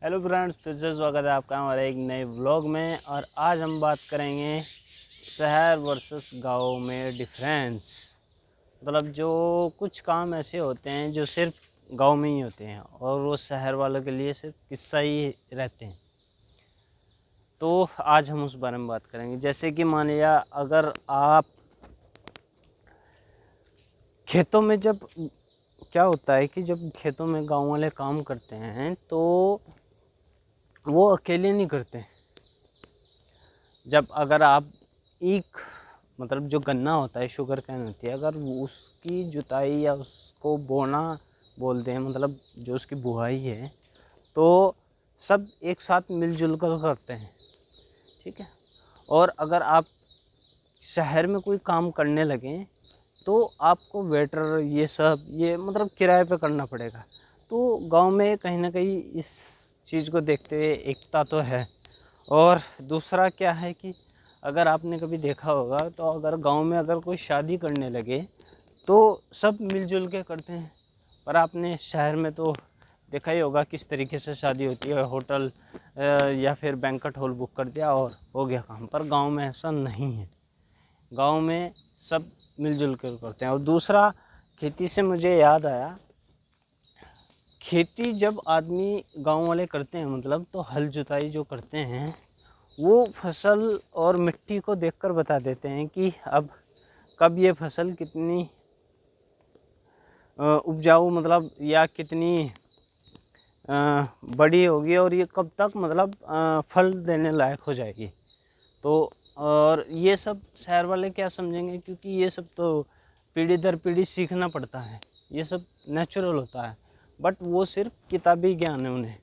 Hello friends, फिर से स्वागत है आपका हमारे एक नए व्लॉग में। और आज हम बात करेंगे शहर वर्सेस गांव में डिफरेंस। मतलब जो कुछ काम ऐसे होते हैं जो सिर्फ गांव में ही होते हैं और वो शहर वालों के लिए सिर्फ किस्सा ही रहते हैं। तो आज हम उस बारे में बात करेंगे। जैसे कि मान लिया, अगर आप खेतों में जब क्या होता है कि जब खेतों में गांव वाले काम करते हैं तो वो अकेले नहीं करते। जब अगर आप एक मतलब जो गन्ना होता है, शुगर कैन होती है, अगर उसकी जुताई या उसको बोना बोलते हैं, मतलब जो उसकी बुआई है, तो सब एक साथ मिलजुल कर करते हैं। ठीक है। और अगर आप शहर में कोई काम करने लगें तो आपको वेटर ये मतलब किराए पे करना पड़ेगा। तो गांव में कहीं ना कहीं इस चीज़ को देखते हुए एकता तो है। और दूसरा क्या है कि अगर आपने कभी देखा होगा तो अगर गांव में अगर कोई शादी करने लगे तो सब मिलजुल के करते हैं। पर आपने शहर में तो देखा ही होगा किस तरीके से शादी होती है, होटल या फिर बैंक्वेट हॉल बुक कर दिया और हो गया काम। पर गांव में ऐसा नहीं है। गांव में सब मिलजुल कर करते हैं। और दूसरा, खेती से मुझे याद आया, खेती जब आदमी गांव वाले करते हैं, मतलब तो हल जुताई जो करते हैं, वो फसल और मिट्टी को देखकर बता देते हैं कि अब कब ये फसल कितनी उपजाऊ मतलब या कितनी बड़ी होगी और ये कब तक मतलब फल देने लायक हो जाएगी। तो और ये सब शहर वाले क्या समझेंगे, क्योंकि ये सब तो पीढ़ी दर पीढ़ी सीखना पड़ता है, ये सब नेचुरल होता है। बट वो सिर्फ किताबी ज्ञान है उन्हें।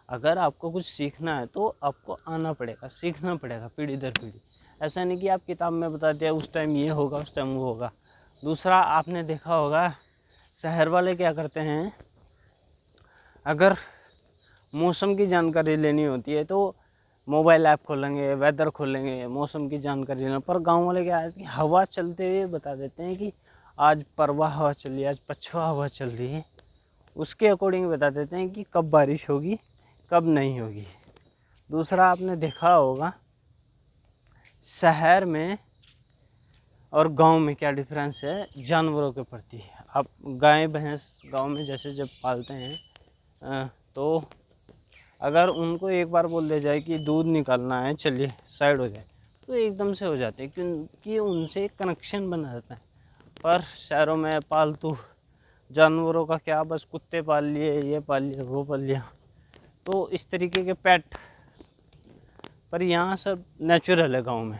अगर आपको कुछ सीखना है तो आपको आना पड़ेगा, सीखना पड़ेगा पीढ़ी दर पीढ़ी। ऐसा नहीं कि आप किताब में बता दिया उस टाइम ये होगा उस टाइम वो होगा। दूसरा, आपने देखा होगा शहर वाले क्या करते हैं, अगर मौसम की जानकारी लेनी होती है तो मोबाइल ऐप खोलेंगे, वेदर खोलेंगे, मौसम की जानकारी लेना। पर गांव वाले क्या है कि हवा चलते हुए बता देते हैं कि आज परवा हवा चल रही है, आज पछुआ हवा चल रही है। उसके अकॉर्डिंग बता देते हैं कि कब बारिश होगी कब नहीं होगी। दूसरा, आपने देखा होगा शहर में और गांव में क्या डिफरेंस है जानवरों के प्रति। आप गाय भैंस गांव में जैसे जब पालते हैं तो अगर उनको एक बार बोल दिया जाए कि दूध निकालना है, चलिए साइड हो जाए, तो एकदम से हो जाते हैं, क्योंकि उनसे एक कनेक्शन बना रहता है। पर शहरों में पालतू जानवरों का क्या, बस कुत्ते पाल लिए, ये पाल लिया, वो पाल लिया, तो इस तरीके के पेट। पर यहाँ सब नेचुरल है गांव में।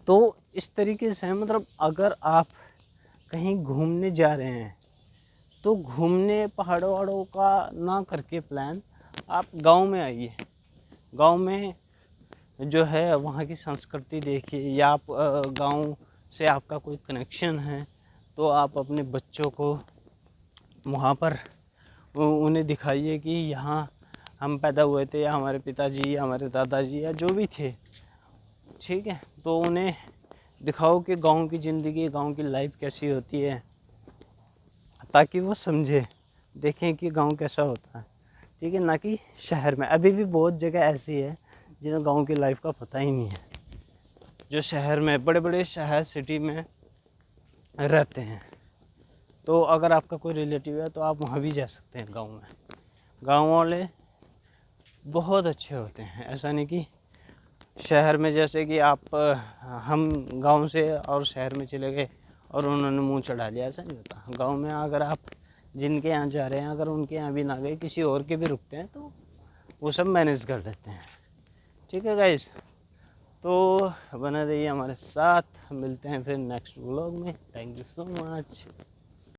तो इस तरीके से मतलब अगर आप कहीं घूमने जा रहे हैं तो घूमने पहाड़ों वहाड़ों का ना करके प्लान, आप गांव में आइए। गांव में जो है वहाँ की संस्कृति देखिए, या आप गांव से आपका कोई कनेक्शन है तो आप अपने बच्चों को वहाँ पर उन्हें दिखाइए कि यहाँ हम पैदा हुए थे, या हमारे पिताजी या हमारे दादाजी या जो भी थे। ठीक है। तो उन्हें दिखाओ कि गांव की ज़िंदगी, गांव की लाइफ कैसी होती है, ताकि वो समझे, देखें कि गांव कैसा होता है। ठीक है। ना कि शहर में अभी भी बहुत जगह ऐसी है जिन्हें गांव की लाइफ का पता ही नहीं है, जो शहर में बड़े बड़े शहर सिटी में रहते हैं। तो अगर आपका कोई रिलेटिव है तो आप वहाँ भी जा सकते हैं गांव में। गांव वाले बहुत अच्छे होते हैं। ऐसा नहीं कि शहर में जैसे कि आप हम गांव से और शहर में चले गए और उन्होंने मुंह चढ़ा लिया, ऐसा नहीं होता। गांव में अगर आप जिनके यहाँ जा रहे हैं, अगर उनके यहाँ भी ना गए, किसी और के भी रुकते हैं, तो वो सब मैनेज कर देते हैं। ठीक है गाइस, तो बने रहिए हमारे साथ। मिलते हैं फिर नेक्स्ट व्लॉग में। Thank you so much.